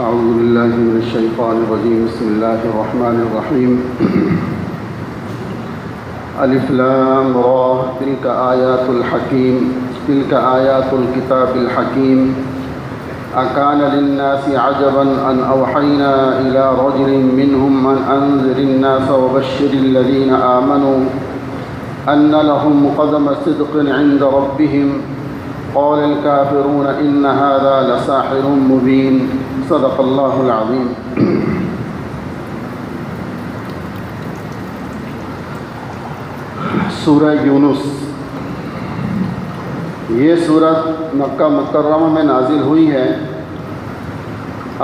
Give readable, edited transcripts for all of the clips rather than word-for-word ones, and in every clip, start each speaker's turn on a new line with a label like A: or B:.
A: اعوذ باللہ من الشیطان الرجیم بسم اللہ الرحمن الرحیم الف لام را تلک آیات الحکیم تلک آیات الکتاب الحکیم اکان للناس عجبا ان اوحینا الى رجل منهم من انذر الناس وبشر الذین آمنوا ان لهم قدم صدق عند ربهم قال الكافرون ان هذا لساحر مبین صدق اللہ العظیم۔ سورہ یونس، یہ سورت مکہ مکرمہ میں نازل ہوئی ہے۔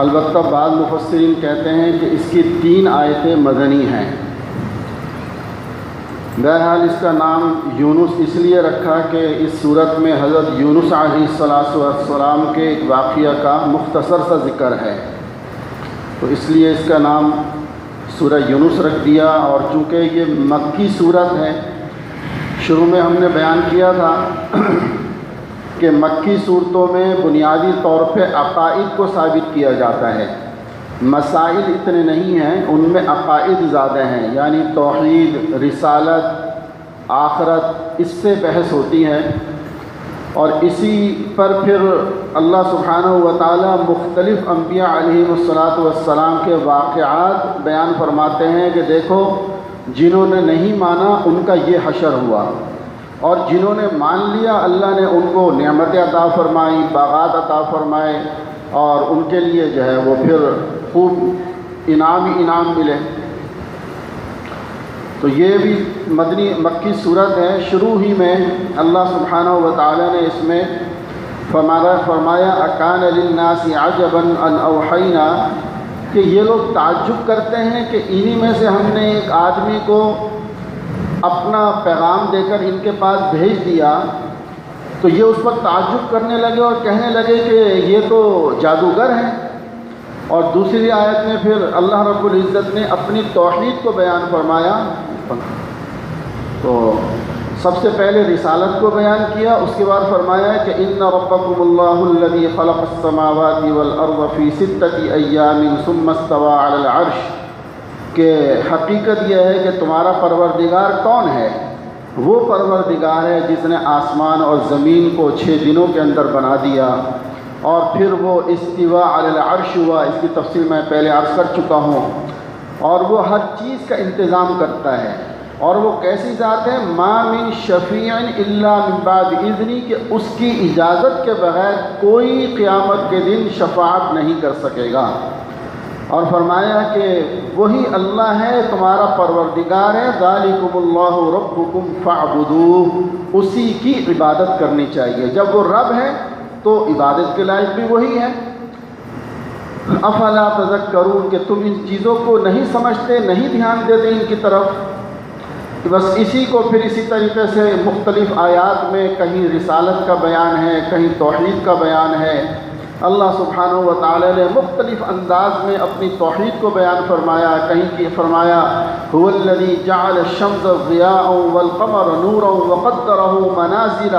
A: البتہ بعض مفسرین کہتے ہیں کہ اس کی 3 آیتیں مدنی ہیں۔ بہرحال اس کا نام یونس اس لیے رکھا کہ اس صورت میں حضرت یونس علیہ السلام کے ایک واقعہ کا مختصر سا ذکر ہے، تو اس لیے اس کا نام سورہ یونس رکھ دیا۔ اور چونکہ یہ مکی صورت ہے، شروع میں ہم نے بیان کیا تھا کہ مکی صورتوں میں بنیادی طور پہ عقائد کو ثابت کیا جاتا ہے، مسائل اتنے نہیں ہیں، ان میں عقائد زیادہ ہیں، یعنی توحید، رسالت، آخرت، اس سے بحث ہوتی ہے۔ اور اسی پر پھر اللہ سبحانہ و تعالی مختلف انبیاء علیہ السلام کے واقعات بیان فرماتے ہیں کہ دیکھو جنہوں نے نہیں مانا ان کا یہ حشر ہوا، اور جنہوں نے مان لیا اللہ نے ان کو نعمتیں عطا فرمائی، باغات عطا فرمائے، اور ان کے لیے جو ہے وہ پھر خوب انعام ملے۔ تو یہ بھی مکی صورت ہے۔ شروع ہی میں اللہ سبحانہ و تعالی نے اس میں فرمایا اکان للناس عجبا ان اوحینا، کہ یہ لوگ تعجب کرتے ہیں کہ انہی میں سے ہم نے ایک آدمی کو اپنا پیغام دے کر ان کے پاس بھیج دیا، تو یہ اس پر تعجب کرنے لگے اور کہنے لگے کہ یہ تو جادوگر ہیں۔ اور دوسری آیت میں پھر اللہ رب العزت نے اپنی توحید کو بیان فرمایا، تو سب سے پہلے رسالت کو بیان کیا، اس کے بعد فرمایا کہ ان ربکم اللہ الذی خلق السماوات والارض فی 6 ایام ثم استوى علی العرش، کہ حقیقت یہ ہے کہ تمہارا پروردگار کون ہے؟ وہ پروردگار ہے جس نے آسمان اور زمین کو 6 دنوں کے اندر بنا دیا، اور پھر وہ استوا علی العرش ہوا، اس کی تفصیل میں پہلے عرض کر چکا ہوں۔ اور وہ ہر چیز کا انتظام کرتا ہے، اور وہ کیسی ذات ہے؟ ما من شفیع الا من بعد اذنی، کہ اس کی اجازت کے بغیر کوئی قیامت کے دن شفاعت نہیں کر سکے گا۔ اور فرمایا کہ وہی اللہ ہے تمہارا پروردگار ہے، ذالکم اللہ ربکم فاعبدوہ، اسی کی عبادت کرنی چاہیے۔ جب وہ رب ہے تو عبادت کے لائق بھی وہی ہے۔ افلا تذکرون، کہ تم ان چیزوں کو نہیں سمجھتے، نہیں دھیان دیتے ان کی طرف۔ بس اسی کو پھر اسی طریقے سے مختلف آیات میں کہیں رسالت کا بیان ہے، کہیں توحید کا بیان ہے۔ اللہ سبحانہ و تعالی نے مختلف انداز میں اپنی توحید کو بیان فرمایا، کہیں کی فرمایا هو الذی جعل الشمس ضیاء والقمر نورا وقدره منازل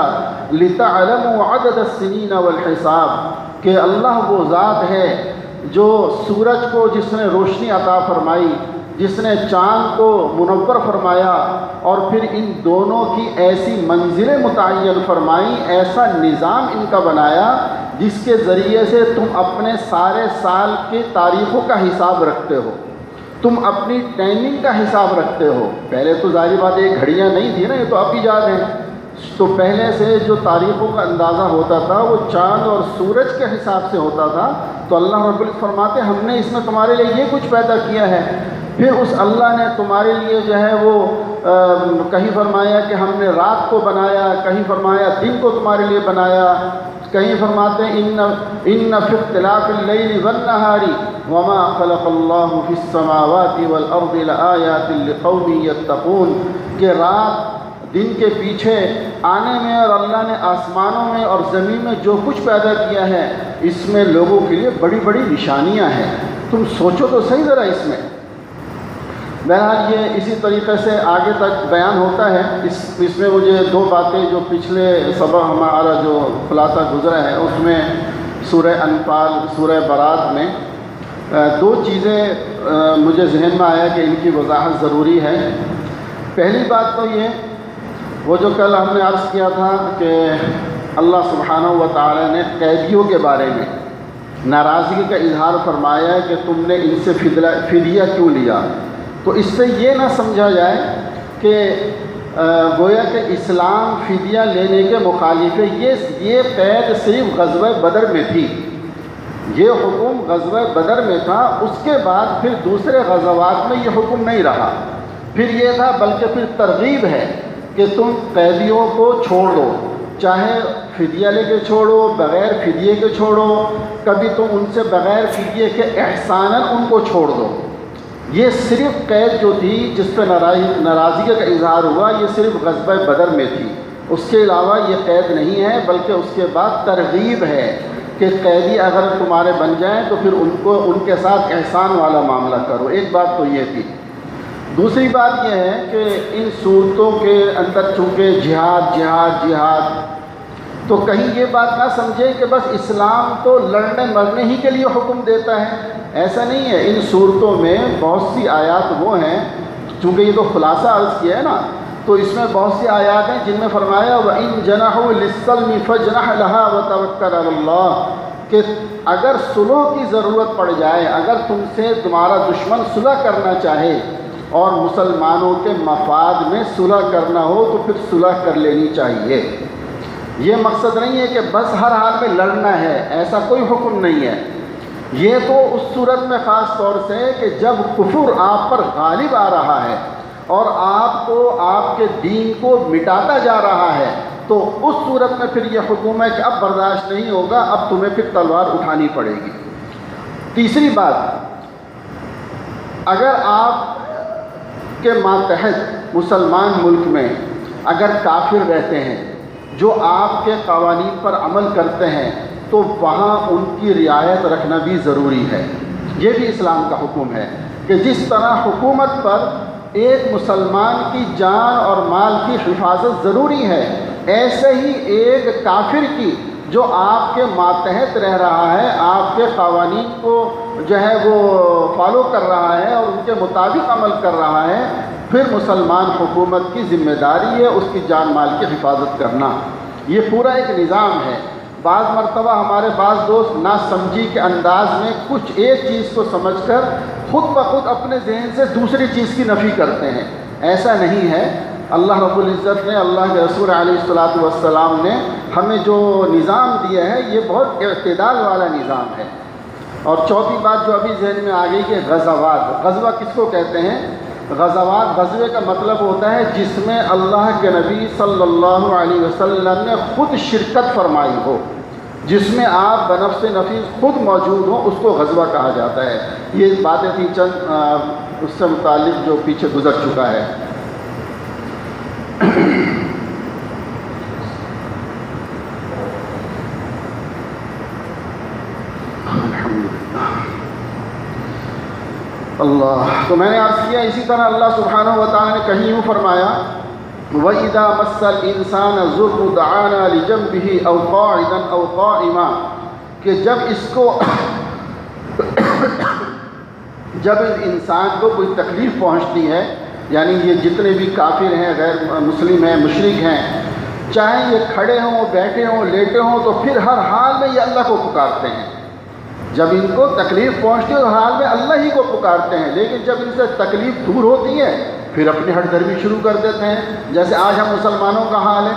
A: لتعلموا عدد السنین والحساب، کہ اللہ وہ ذات ہے جو سورج کو جس نے روشنی عطا فرمائی، جس نے چاند کو منور فرمایا، اور پھر ان دونوں کی ایسی منزلیں متعین فرمائیں، ایسا نظام ان کا بنایا جس کے ذریعے سے تم اپنے سارے سال کے تاریخوں کا حساب رکھتے ہو، تم اپنی ٹائمنگ کا حساب رکھتے ہو۔ پہلے تو ظاہری بات ہے گھڑیاں نہیں تھی نا، یہ تو اب ایجاد ہیں، تو پہلے سے جو تاریخوں کا اندازہ ہوتا تھا وہ چاند اور سورج کے حساب سے ہوتا تھا۔ تو اللہ رب العزت فرماتے ہم نے اس میں تمہارے لیے یہ کچھ پیدا کیا ہے۔ پھر اس اللہ نے تمہارے لیے جو ہے وہ کہیں فرمایا کہ ہم نے رات کو بنایا، کہیں فرمایا دن کو تمہارے لیے بنایا، کہیں فرماتے ہیں ان فی اختلاف اللیل والنہار وما خلق اللہ فی السماوات والارض لآیات لقوم یتقون، کہ رات دن کے پیچھے آنے میں اور اللہ نے آسمانوں میں اور زمین میں جو کچھ پیدا کیا ہے اس میں لوگوں کے لیے بڑی بڑی نشانیاں ہیں، تم سوچو تو صحیح ذرا اس میں۔ بہرحال یہ اسی طریقے سے آگے تک بیان ہوتا ہے۔ اس میں مجھے 2 باتیں جو پچھلے سبق ہمارا جو خلاصہ گزرا ہے اس میں سورہ انفال، سورہ برات میں دو چیزیں مجھے ذہن میں آیا کہ ان کی وضاحت ضروری ہے۔ پہلی بات تو یہ، وہ جو کل ہم نے عرض کیا تھا کہ اللہ سبحانہ و تعالی نے قیدیوں کے بارے میں ناراضگی کا اظہار فرمایا ہے کہ تم نے ان سے فدیہ کیوں لیا، تو اس سے یہ نہ سمجھا جائے کہ گویا کہ اسلام فدیہ لینے کے مخالف ہے۔ یہ قید صرف غزوہ بدر میں تھی، یہ حکم غزوہ بدر میں تھا، اس کے بعد پھر دوسرے غزوات میں یہ حکم نہیں رہا۔ پھر یہ تھا، بلکہ پھر ترغیب ہے کہ تم قیدیوں کو چھوڑ دو، چاہے فدیہ لے کے چھوڑو، بغیر فدیے کے چھوڑو، کبھی تم ان سے بغیر فدیے کے احساناً ان کو چھوڑ دو۔ یہ صرف قید جو تھی جس پہ ناراضگی کا اظہار ہوا، یہ صرف غزوہ بدر میں تھی، اس کے علاوہ یہ قید نہیں ہے، بلکہ اس کے بعد ترغیب ہے کہ قیدی اگر تمہارے بن جائیں تو پھر ان کے ساتھ احسان والا معاملہ کرو۔ ایک بات تو یہ تھی۔ دوسری بات یہ ہے کہ ان صورتوں کے اندر چونکہ جہاد تو کہیں یہ بات نہ سمجھیں کہ بس اسلام تو لڑنے مرنے ہی کے لیے حکم دیتا ہے، ایسا نہیں ہے۔ ان صورتوں میں بہت سی آیات وہ ہیں، چونکہ یہ تو خلاصہ عرض کیا ہے نا، تو اس میں بہت سی آیات ہیں جن میں فرمایا وَإِن جَنَحُوا لِلسَّلْمِ فَاجْنَحْ لَهَا وَتَوَكَّلْ عَلَى اللَّهِ، کہ اگر صلح کی ضرورت پڑ جائے، اگر تم سے تمہارا دشمن صلح کرنا چاہے اور مسلمانوں کے مفاد میں صلح کرنا ہو تو پھر صلح کر لینی چاہیے۔ یہ مقصد نہیں ہے کہ بس ہر حال میں لڑنا ہے، ایسا کوئی حکم نہیں ہے۔ یہ تو اس صورت میں خاص طور سے کہ جب کفر آپ پر غالب آ رہا ہے اور آپ کو آپ کے دین کو مٹاتا جا رہا ہے، تو اس صورت میں پھر یہ حکم ہے کہ اب برداشت نہیں ہوگا، اب تمہیں پھر تلوار اٹھانی پڑے گی۔ تیسری بات، اگر آپ کے ماتحت مسلمان ملک میں اگر کافر رہتے ہیں جو آپ کے قوانین پر عمل کرتے ہیں، تو وہاں ان کی رعایت رکھنا بھی ضروری ہے۔ یہ بھی اسلام کا حکم ہے کہ جس طرح حکومت پر ایک مسلمان کی جان اور مال کی حفاظت ضروری ہے، ایسے ہی ایک کافر کی جو آپ کے ماتحت رہ رہا ہے، آپ کے قوانین کو جو ہے وہ فالو کر رہا ہے اور ان کے مطابق عمل کر رہا ہے، پھر مسلمان حکومت کی ذمہ داری ہے اس کی جان مال کی حفاظت کرنا۔ یہ پورا ایک نظام ہے۔ بعض مرتبہ ہمارے بعض دوست ناسمجھی کے انداز میں کچھ ایک چیز کو سمجھ کر خود بخود اپنے ذہن سے دوسری چیز کی نفی کرتے ہیں، ایسا نہیں ہے۔ اللہ رب العزت نے، اللہ کے رسول علیہ الصلاۃ والسلام نے ہمیں جو نظام دیا ہے یہ بہت اعتدال والا نظام ہے۔ اور چوتھی بات جو ابھی ذہن میں آ گئی کہ غزوات، غزوہ کس کو کہتے ہیں؟ غزوات، غزوے کا مطلب ہوتا ہے جس میں اللہ کے نبی صلی اللہ علیہ وسلم نے خود شرکت فرمائی ہو، جس میں آپ بنفس نفیس خود موجود ہوں، اس کو غزوہ کہا جاتا ہے۔ یہ باتیں تھیں چند اس سے متعلق جو پیچھے گزر چکا ہے۔ اللہ، تو میں نے عرض کیا اسی طرح اللہ سبحانہ و تعالی نے کہیں یوں فرمایا وَإِذَا مَسَّ الْإِنسَانَ الضُّرُّ دَعَانَا لِجَنبِهِ أَوْ قَاعِدًا أَوْ قَائِمًا، کہ جب انسان کو کوئی تکلیف پہنچتی ہے، یعنی یہ جتنے بھی کافر ہیں، غیر مسلم ہیں، مشرک ہیں، چاہے یہ کھڑے ہوں، بیٹھے ہوں، لیٹے ہوں، تو پھر ہر حال میں یہ اللہ کو پکارتے ہیں۔ جب ان کو تکلیف پہنچتی ہے تو ہر حال میں اللہ ہی کو پکارتے ہیں، لیکن جب ان سے تکلیف دور ہوتی ہے پھر اپنی ہٹ دھرمی شروع کر دیتے ہیں۔ جیسے آج ہم مسلمانوں کا حال ہے،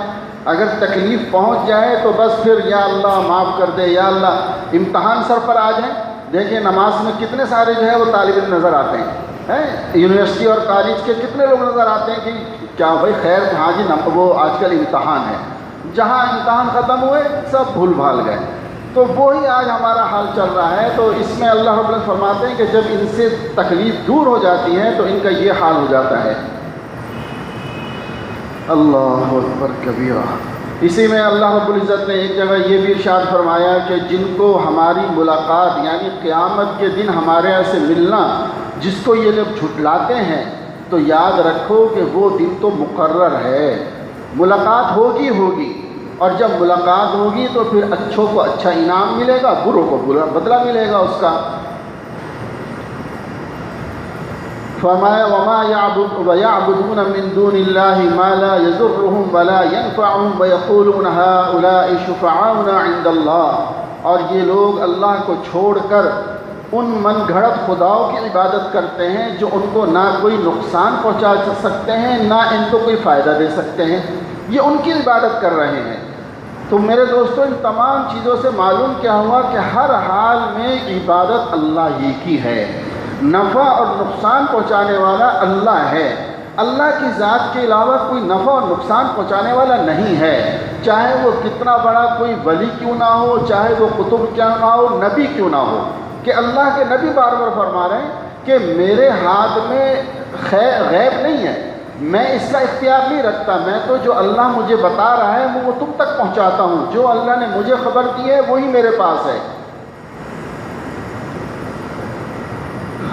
A: اگر تکلیف پہنچ جائے تو بس پھر یا اللہ معاف کر دے، یا اللہ امتحان سر پر آ جائیں۔ دیکھیں نماز میں کتنے سارے جو ہے وہ طالب علم نظر آتے ہیں، یونیورسٹی اور کالج کے کتنے لوگ نظر آتے ہیں کہ کیا بھائی خیر، ہاں جی وہ آج کل امتحان ہے، جہاں امتحان ختم ہوئے سب بھول بھال گئے۔ تو وہی آج ہمارا حال چل رہا ہے۔ تو اس میں اللہ رب العزت فرماتے ہیں کہ جب ان سے تکلیف دور ہو جاتی ہے تو ان کا یہ حال ہو جاتا ہے۔ اللہ اکبر کبیرہ۔ اسی میں اللہ رب العزت نے ایک جگہ یہ بھی ارشاد فرمایا کہ جن کو ہماری ملاقات یعنی قیامت کے دن ہمارے یہاں سے ملنا، جس کو یہ لوگ جھٹلاتے ہیں، تو یاد رکھو کہ وہ دن تو مقرر ہے، ملاقات ہوگی، اور جب ملاقات ہوگی تو پھر اچھوں کو اچھا انعام ملے گا، بروں کو برا بدلہ ملے گا اس کا۔ فرمایا وَيَعْبُدُونَ مِن دُونِ اللَّهِ مَا لَا يَضُرُّهُمْ وَلَا يَنفَعُهُمْ وَيَقُولُونَ هَؤُلَاءِ شُفَعَاؤُنَا عِندَ اللَّهِ، اور یہ لوگ اللہ کو چھوڑ کر ان من گھڑت خداؤں کی عبادت کرتے ہیں جو ان کو نہ کوئی نقصان پہنچا سکتے ہیں نہ ان کو کوئی فائدہ دے سکتے ہیں، یہ ان کی عبادت کر رہے ہیں۔ تو میرے دوستو، ان تمام چیزوں سے معلوم کیا ہوا کہ ہر حال میں عبادت اللہ ہی کی ہے، نفع اور نقصان پہنچانے والا اللہ ہے، اللہ کی ذات کے علاوہ کوئی نفع اور نقصان پہنچانے والا نہیں ہے، چاہے وہ کتنا بڑا کوئی ولی کیوں نہ ہو، چاہے وہ قطب کیوں نہ ہو، نبی کیوں نہ ہو، کہ اللہ کے نبی بار بار فرما رہے ہیں کہ میرے ہاتھ میں غیب نہیں ہے، میں اس کا اختیار نہیں رکھتا، میں تو جو اللہ مجھے بتا رہا ہے وہ تم تک پہنچاتا ہوں، جو اللہ نے مجھے خبر دی ہے وہی میرے پاس ہے۔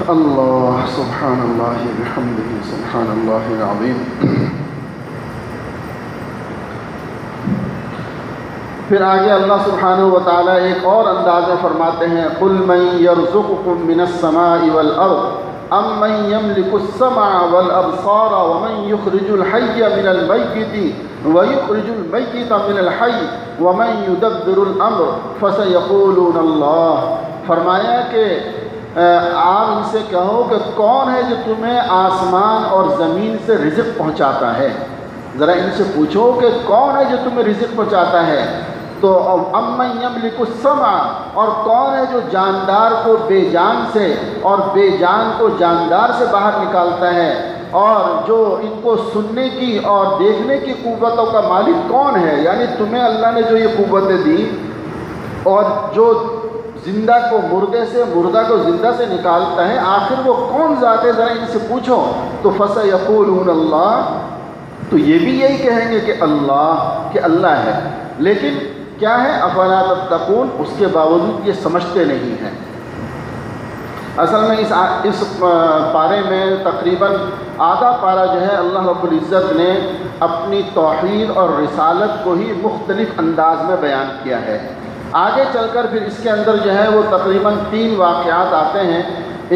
A: اللہ سبحان اللہ بحمدہ سبحان اللہ العظیم۔ پھر آگے اللہ سبحانہ و تعالیٰ ایک اور انداز میں فرماتے ہیں قُلْ مَن يَرْزُقُكُم مِّنَ السَّمَاءِ وَالْأَرْضِ أَمَّن يَمْلِكُ السَّمْعَ وَالْأَبْصَارَ وَمَن يُخْرِجُ الْحَيَّ مِنَ الْمَيِّتِ وَيُخْرِجُ الْمَيِّتَ مِنَ الْحَيِّ وَمَن يُدَبِّرُ الْأَمْرَ فَسَيَقُولُونَ اللَّهُ، فرمایا کہ آپ ان سے کہو کہ کون ہے جو تمہیں آسمان اور زمین سے رزق پہنچاتا ہے، ذرا ان سے پوچھو کہ کون ہے جو تمہیں رزق پہنچاتا ہے۔ تو امن یملک السمع، اور کون ہے جو جاندار کو بے جان سے اور بے جان کو جاندار سے باہر نکالتا ہے، اور جو ان کو سننے کی اور دیکھنے کی قوتوں کا مالک کون ہے، یعنی تمہیں اللہ نے جو یہ قوتیں دی، اور جو زندہ کو مردے سے مردہ کو زندہ سے نکالتا ہے، آخر وہ کون ذات ہے، ذرا ان سے پوچھو۔ تو فَسَيَقُولُونَ اللَّهُ، تو یہ بھی یہی کہیں گے کہ اللہ ہے، لیکن کیا ہے افلا تتقون، اس کے باوجود یہ سمجھتے نہیں ہیں۔ اصل میں اس پارے میں تقریباً آدھا پارہ جو ہے اللہ رب العزت نے اپنی توحید اور رسالت کو ہی مختلف انداز میں بیان کیا ہے۔ آگے چل کر پھر اس کے اندر جو ہے وہ تقریباً 3 واقعات آتے ہیں،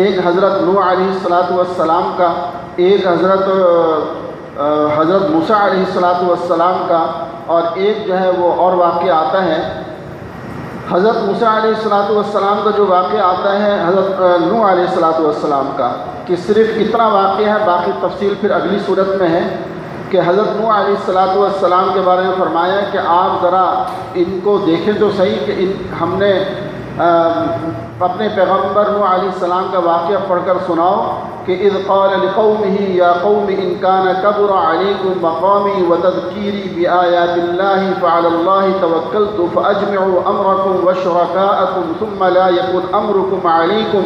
A: ایک حضرت نوح علیہ السلام کا، ایک حضرت موسیٰ علیہ السلام کا، اور ایک جو ہے وہ اور واقعہ آتا ہے حضرت موسیٰ علیہ السلام کا جو واقعہ آتا ہے حضرت نوح علیہ السلام کا، کہ صرف اتنا واقعہ ہے، باقی تفصیل پھر اگلی صورت میں ہے، کہ حضرت نوح علیہ السلام کے بارے میں فرمایا کہ آپ ذرا ان کو دیکھیں تو صحیح کہ ہم نے اپنے پیغمبر نوح علیہ السلام کا واقعہ پڑھ کر سناؤ کہ اذ قال لقومه یا قوم ان كان كبر عليكم مقامي وتذكيري بآيات الله فعلى الله توكلت فأجمعوا أمركم وشركاءكم ثم لا يكن أمركم عليكم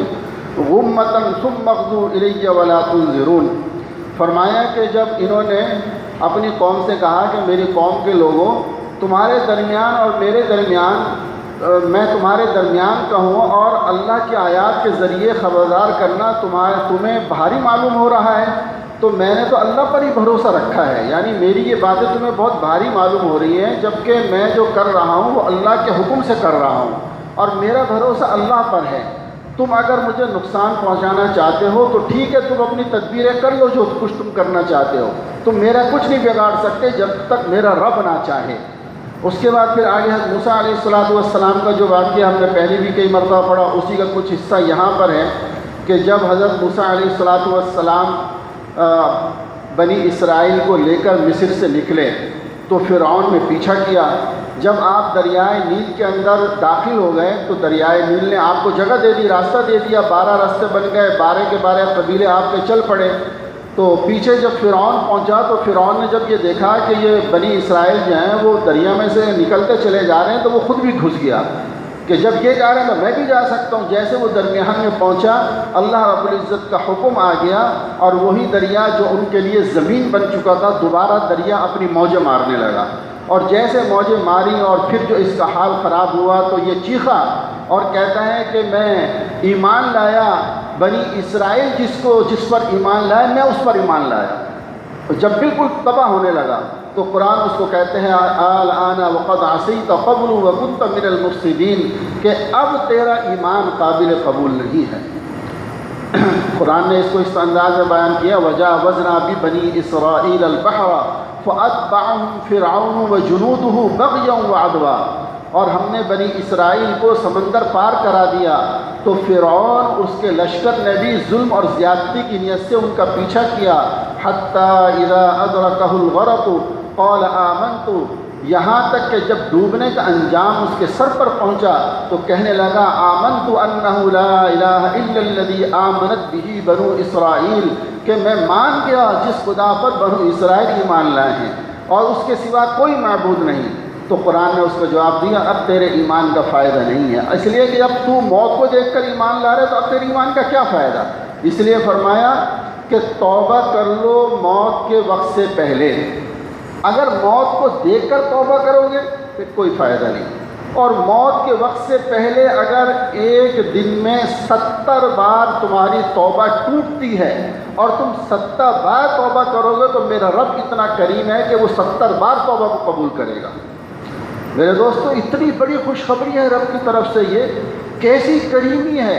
A: غمة ثم اغدوا إلي ولا تنذرون۔ فرمایا کہ جب انہوں نے اپنی قوم سے کہا کہ میری قوم کے لوگوں، تمہارے درمیان اور میرے درمیان میں تمہارے درمیان کا ہوں، اور اللہ کی آیات کے ذریعے خبردار کرنا تمہیں بھاری معلوم ہو رہا ہے، تو میں نے تو اللہ پر ہی بھروسہ رکھا ہے، یعنی میری یہ باتیں تمہیں بہت بھاری معلوم ہو رہی ہیں، جبکہ میں جو کر رہا ہوں وہ اللہ کے حکم سے کر رہا ہوں، اور میرا بھروسہ اللہ پر ہے۔ تم اگر مجھے نقصان پہنچانا چاہتے ہو تو ٹھیک ہے، تم اپنی تدبیریں کر لو جو کچھ تم کرنا چاہتے ہو، تم میرا کچھ نہیں بگاڑ سکتے جب تک میرا رب نہ چاہے۔ اس کے بعد پھر آگے حضرت موسیٰ علیہ السلام کا جو واقعہ ہم نے پہلے بھی کئی مرتبہ پڑھا، اسی کا کچھ حصہ یہاں پر ہے کہ جب حضرت موسیٰ علیہ السلام بنی اسرائیل کو لے کر مصر سے نکلے تو فرعون نے پیچھا کیا۔ جب آپ دریائے نیل کے اندر داخل ہو گئے تو دریائے نیل نے آپ کو جگہ دے دی، راستہ دے دیا، 12 راستے بن گئے، 12 کے 12 قبیلے آپ پہ چل پڑے۔ تو پیچھے جب فرعون پہنچا تو فرعون نے جب یہ دیکھا کہ یہ بنی اسرائیل جو ہیں وہ دریا میں سے نکلتے چلے جا رہے ہیں تو وہ خود بھی گھس گیا کہ جب یہ جا رہے ہیں تو میں بھی جا سکتا ہوں۔ جیسے وہ درمیان میں پہنچا، اللہ رب العزت کا حکم آ گیا، اور وہی دریا جو ان کے لیے زمین بن چکا تھا دوبارہ دریا اپنی موجیں مارنے لگا، اور جیسے موجیں ماری اور پھر جو اس کا حال خراب ہوا تو یہ چیخا اور کہتا ہے کہ میں ایمان لایا، بنی اسرائیل جس پر ایمان لایا میں اس پر ایمان لایا۔ جب بالکل تباہ ہونے لگا تو قرآن اس کو کہتے ہیں الآن وقد عصیت قبل وکنت من المفسدین، کہ اب تیرا ایمان قابل قبول نہیں ہے۔ قرآن نے اس کو اس انداز میں بیان کیا وجاوزنا ببنی اسرائیل البحر فاتبعهم فرعون وجنوده بغیا وعدوا، اور ہم نے بنی اسرائیل کو سمندر پار کرا دیا تو فرعون اس کے لشکر نے بھی ظلم اور زیادتی کی نیت سے ان کا پیچھا کیا، حتی اذا ادرکہ الغرق قال آمنت، یہاں تک کہ جب ڈوبنے کا انجام اس کے سر پر پہنچا تو کہنے لگا آمنت انہ لا الہ الا الذی آمنت بہ بنو اسرائیل، کہ میں مان گیا جس خدا پر بنو اسرائیل ایمان لائے ہیں اور اس کے سوا کوئی معبود نہیں۔ تو قرآن نے اس کو جواب دیا اب تیرے ایمان کا فائدہ نہیں ہے، اس لیے کہ اب تو موت کو دیکھ کر ایمان لا رہے تو اب تیرے ایمان کا کیا فائدہ، اس لیے فرمایا کہ توبہ کر لو موت کے وقت سے پہلے۔ اگر موت کو دیکھ کر توبہ کرو گے پھر کوئی فائدہ نہیں، اور موت کے وقت سے پہلے اگر ایک دن میں 70 بار تمہاری توبہ ٹوٹتی ہے اور تم 70 بار توبہ کرو گے تو میرا رب اتنا کریم ہے کہ وہ 70 بار توبہ کو قبول کرے گا۔ میرے دوستو اتنی بڑی خوشخبری ہے رب کی طرف سے، یہ کیسی کریمی ہے۔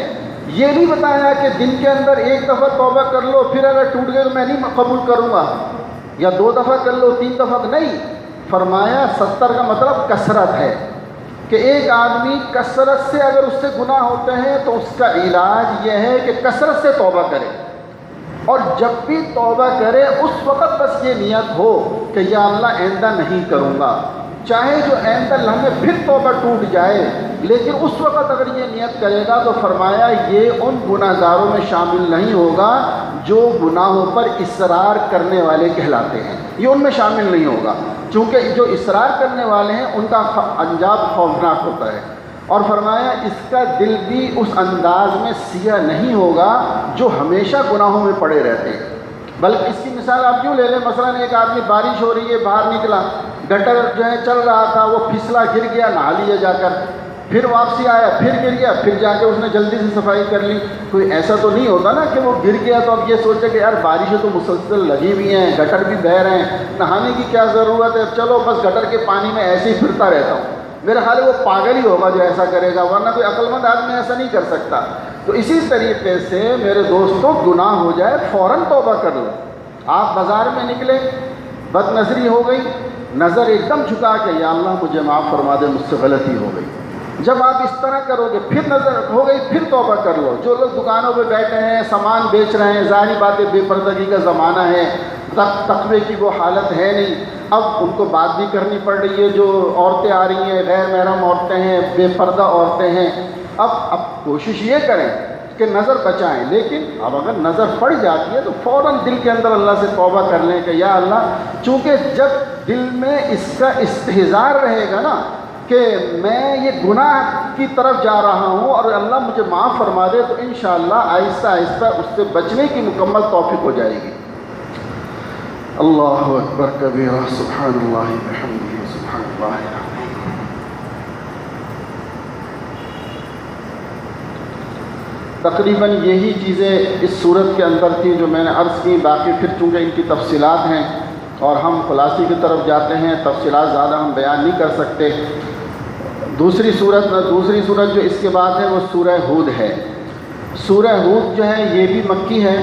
A: یہ نہیں بتایا کہ دن کے اندر ایک دفعہ توبہ کر لو پھر اگر ٹوٹ گئے تو میں نہیں قبول کروں گا، یا 2 دفعہ کر لو 3 دفعہ نہیں، فرمایا 70 کا مطلب کثرت ہے کہ ایک آدمی کثرت سے اگر اس سے گناہ ہوتے ہیں تو اس کا علاج یہ ہے کہ کثرت سے توبہ کرے، اور جب بھی توبہ کرے اس وقت بس یہ نیت ہو کہ یا اللہ آئندہ نہیں کروں گا، چاہے جو آئندہ لمحے پھر توبہ ٹوٹ جائے لیکن اس وقت اگر یہ نیت کرے گا تو فرمایا یہ ان گناہ گاروں میں شامل نہیں ہوگا جو گناہوں پر اصرار کرنے والے کہلاتے ہیں، یہ ان میں شامل نہیں ہوگا، چونکہ جو اصرار کرنے والے ہیں ان کا انجام خوفناک ہوتا ہے۔ اور فرمایا اس کا دل بھی اس انداز میں سیاہ نہیں ہوگا جو ہمیشہ گناہوں میں پڑے رہتے ہیں، بلکہ اس کی مثال آپ کیوں لے لیں، مثلا ایک آدمی بارش ہو رہی ہے باہر نکلا، گٹر جو ہے چل رہا تھا وہ پھسلا گر گیا، نہا لیا جا کر، پھر واپسی آیا پھر گر گیا، پھر جا کے اس نے جلدی سے صفائی کر لی۔ کوئی ایسا تو نہیں ہوتا نا کہ وہ گر گیا تو اب یہ سوچے کہ یار بارشیں تو مسلسل لگی ہوئی ہیں، گٹر بھی بہہ رہے ہیں، نہانے کی کیا ضرورت ہے، چلو بس گٹر کے پانی میں ایسے ہی پھرتا رہتا ہوں۔ میرا خیال ہے وہ پاگل ہی ہوگا جو ایسا کرے گا، ورنہ کوئی عقل مند آدمی ایسا نہیں کر سکتا۔ تو اسی طریقے سے میرے دوستوں گناہ ہو جائے فوراً توبہ کر لو۔ آپ بازار میں نکلے، بد نظری ہو گئی، نظر ایک دم جھکا کے یا اللہ مجھے معاف فرما دے مجھ سے غلطی ہو گئی، جب آپ اس طرح کرو گے پھر نظر ہو گئی پھر توبہ کر لو۔ جو لوگ دکانوں پہ بیٹھے ہیں سامان بیچ رہے ہیں، ظاہری بات ہے بے پردگی کا زمانہ ہے، تقوی کی وہ حالت ہے نہیں، اب ان کو بات بھی کرنی پڑ رہی ہے، جو عورتیں آ رہی ہیں غیر محرم عورتیں ہیں، بے پردہ عورتیں ہیں، اب کوشش یہ کریں کہ نظر بچائیں، لیکن اب اگر نظر پڑ جاتی ہے تو فوراً دل کے اندر اللہ سے توبہ کر لیں کہ یا اللہ، چونکہ جب دل میں اس کا استحضار رہے گا نا کہ میں یہ گناہ کی طرف جا رہا ہوں اور اللہ مجھے معاف فرما دے، تو انشاءاللہ آہستہ آہستہ اس سے بچنے کی مکمل توفیق ہو جائے گی۔ اللہ اکبر کبیرہ، سبحان اللہ بحمدہ، سبحان اللہ العظیم۔ تقریباً یہی چیزیں اس صورت کے اندر تھیں جو میں نے عرض کی، باقی پھر چونکہ ان کی تفصیلات ہیں اور ہم خلاصے کی طرف جاتے ہیں، تفصیلات زیادہ ہم بیان نہیں کر سکتے۔ دوسری صورت جو اس کے بعد ہے وہ سورہ ہود ہے۔ سورہ ہود جو ہے یہ بھی مکی ہے،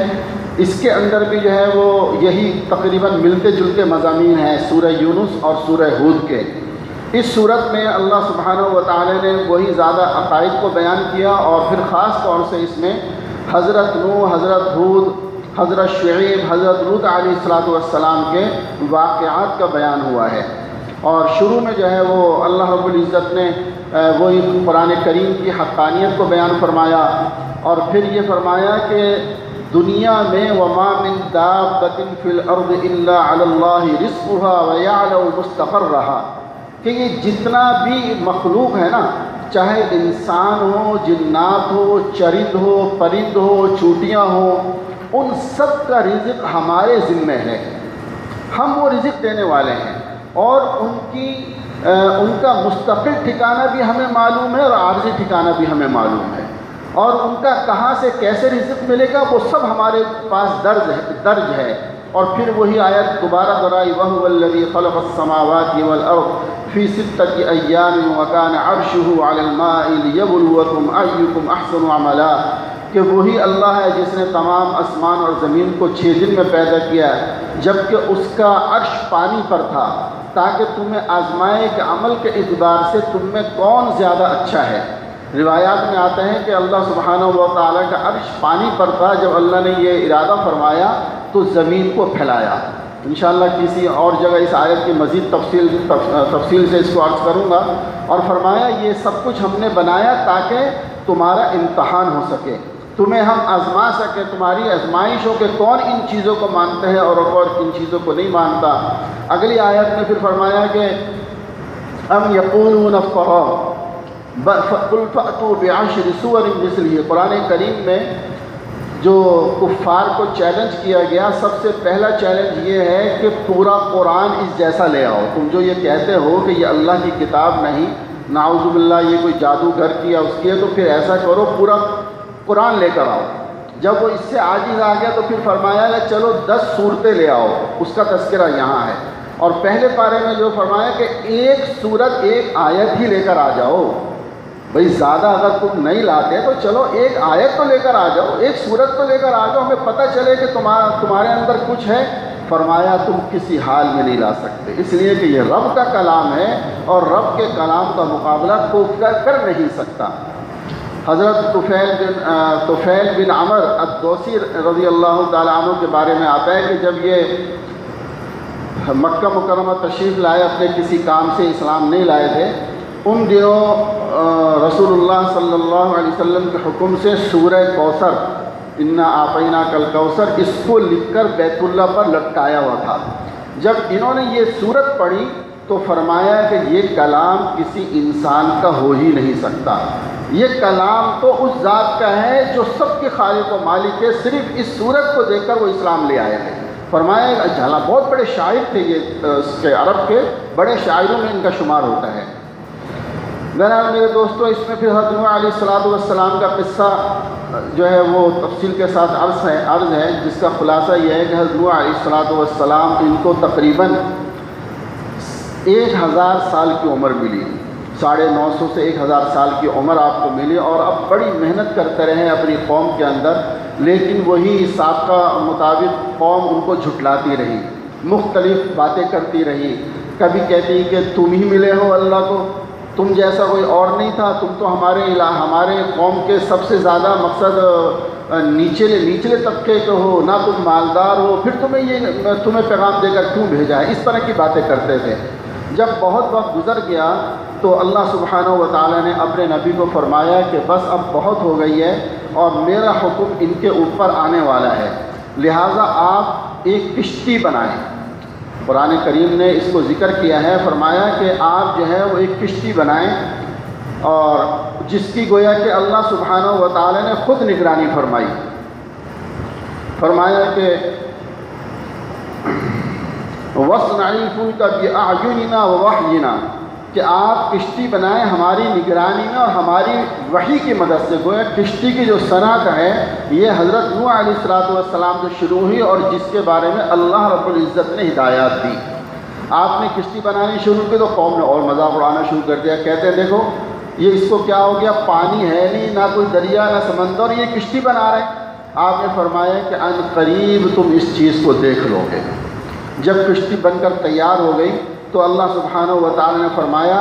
A: اس کے اندر بھی جو ہے وہ یہی تقریباً ملتے جلتے مضامین ہیں سورہ یونس اور سورہ ہود کے۔ اس صورت میں اللہ سبحانہ و تعالی نے وہی زیادہ عقائد کو بیان کیا، اور پھر خاص طور سے اس میں حضرت نوح، حضرت ہود، حضرت شعیب، حضرت لوط علیہ السلام کے واقعات کا بیان ہوا ہے۔ اور شروع میں جو ہے وہ اللہ رب العزت نے وہی قرآن کریم کی حقانیت کو بیان فرمایا، اور پھر یہ فرمایا کہ دنیا میں وما من دابۃ فی الارض الا علی اللہ رزقها ویعلم مستقرها، کہ یہ جتنا بھی مخلوق ہے نا، چاہے انسان ہو، جنات ہو، چرند ہو، پرند ہو، چوٹیاں ہوں، ان سب کا رزق ہمارے ذمہ ہے، ہم وہ رزق دینے والے ہیں، اور ان کا مستقل ٹھکانہ بھی ہمیں معلوم ہے اور عارضی ٹھکانہ بھی ہمیں معلوم ہے، اور ان کا کہاں سے کیسے رزق ملے گا وہ سب ہمارے پاس درج ہے۔ اور پھر وہی آیت دوبارہ دہرائی، وَهُوَ الَّذِي خَلَقَ السَّمَاوَاتِ وَالْأَرْضَ فِي سِتَّةِ أَيَّامٍ وَكَانَ عَرْشُهُ عَلَى الْمَاءِ لِيَبْلُوَكُمْ أَيُّكُمْ أَحْسَنُ عَمَلًا، کہ وہی اللہ ہے جس نے تمام آسمان اور زمین کو 6 دن میں پیدا کیا جبکہ اس کا عرش پانی پر تھا، تاکہ تمہیں آزمائے کہ عمل کے اعتبار سے تم میں کون زیادہ اچھا ہے۔ روایات میں آتے ہیں کہ اللہ سبحانہ و تعالیٰ کا عرش پانی پر تھا جب اللہ نے یہ ارادہ فرمایا تو زمین کو پھیلایا۔ انشاءاللہ کسی اور جگہ اس آیت کی مزید تفصیل سے اس کو عرض کروں گا۔ اور فرمایا یہ سب کچھ ہم نے بنایا تاکہ تمہارا امتحان ہو سکے، تمہیں ہم آزما سکیں، تمہاری آزمائش ہو کہ کون ان چیزوں کو مانتے ہیں اور ان چیزوں کو نہیں مانتا۔ اگلی آیت میں پھر فرمایا کہ ام یقولون افترا قل فأتوا بعشر سور مثلہ۔ قرآن کریم میں جو کفار کو چیلنج کیا گیا، سب سے پہلا چیلنج یہ ہے کہ پورا قرآن اس جیسا لے آؤ۔ تم جو یہ کہتے ہو کہ یہ اللہ کی کتاب نہیں، نعوذ باللہ یہ کوئی جادوگر کیا اس کی ہے، تو پھر ایسا کرو پورا قرآن لے کر آؤ۔ جب وہ اس سے عاجز آ گیا تو پھر فرمایا کہ چلو 10 صورتیں لے آؤ، اس کا تذکرہ یہاں ہے۔ اور پہلے پارے میں جو فرمایا کہ ایک صورت ایک آیت ہی لے کر آ جاؤ۔ بھئی زیادہ اگر تم نہیں لاتے تو چلو ایک آیت تو لے کر آ جاؤ، ایک صورت تو لے کر آ جاؤ، ہمیں پتہ چلے کہ تمہارے اندر کچھ ہے۔ فرمایا تم کسی حال میں نہیں لا سکتے، اس لیے کہ یہ رب کا کلام ہے اور رب کے کلام کا مقابلہ کوئی کر نہیں سکتا۔ حضرت طفیل بن عمر الدوسی رضی اللہ تعالیٰ عنہ کے بارے میں آتا ہے کہ جب یہ مکہ مکرمہ تشریف لائے، اپنے کسی کام سے اسلام نہیں لائے تھے، ان دنوں رسول اللہ صلی اللہ علیہ وسلم کے حکم سے سورہ کوثر، انا اعطیناک الکوثر، اس کو لکھ کر بیت اللہ پر لٹکایا ہوا تھا۔ جب انہوں نے یہ سورت پڑھی تو فرمایا کہ یہ کلام کسی انسان کا ہو ہی نہیں سکتا، یہ کلام تو اس ذات کا ہے جو سب کے خالق و مالک ہے، صرف اس سورت کو دیکھ کر وہ اسلام لے آئے تھے۔ فرمایا جھالا بہت بڑے شاعر تھے، یہ عرب کے بڑے شاعروں میں ان کا شمار ہوتا ہے۔ بہرحال میرے دوستو، اس میں پھر حضرت نوح علیہ السلام کا قصہ جو ہے وہ تفصیل کے ساتھ عرض ہے، جس کا خلاصہ یہ ہے کہ حضرت نوح علیہ السلام ان کو تقریباً 1000 سال کی عمر ملی، 950 سے 1000 سال کی عمر آپ کو ملی، اور اب بڑی محنت کرتے رہے اپنی قوم کے اندر، لیکن وہی سابقہ مطابق قوم ان کو جھٹلاتی رہی، مختلف باتیں کرتی رہی۔ کبھی کہتی کہ تم ہی ملے ہو اللہ کو، تم جیسا کوئی اور نہیں تھا، تم تو ہمارے قوم کے سب سے زیادہ مقصد نیچلے طبقے کے ہو، نہ تم مالدار ہو، پھر تمہیں پیغام دے کر کیوں بھیجا ہے، اس طرح کی باتیں کرتے تھے۔ جب بہت وقت گزر گیا تو اللہ سبحانہ و تعالیٰ نے اپنے نبی کو فرمایا کہ بس اب بہت ہو گئی ہے اور میرا حکم ان کے اوپر آنے والا ہے، لہٰذا آپ ایک کشتی بنائیں۔ قرآن کریم نے اس کو ذکر کیا ہے، فرمایا کہ آپ جو ہے وہ ایک کشتی بنائیں، اور جس کی گویا کہ اللہ سبحانہ و تعالیٰ نے خود نگرانی فرمائی۔ فرمایا کہ وَاصْنَعِ الْفُلْكَ بِأَعْيُنِنَا وَوَحْيِنَا، کہ آپ کشتی بنائیں ہماری نگرانی میں اور ہماری وحی کی مدد سے۔ گویا کشتی کی جو صنعت ہے یہ حضرت نوح علیہ السلام سے شروع ہوئی، اور جس کے بارے میں اللہ رب العزت نے ہدایات دی۔ آپ نے کشتی بنانی شروع کی تو قوم نے اور مذاق اڑانا شروع کر دیا، کہتے ہیں دیکھو یہ اس کو کیا ہو گیا، پانی ہے نہیں، نہ کوئی دریا نہ سمندر، یہ کشتی بنا رہے ہیں۔ آپ نے فرمایا کہ ان قریب تم اس چیز کو دیکھ لو گے۔ جب کشتی بن کر تیار ہو گئی تو اللہ سبحانہ و تعالی نے فرمایا،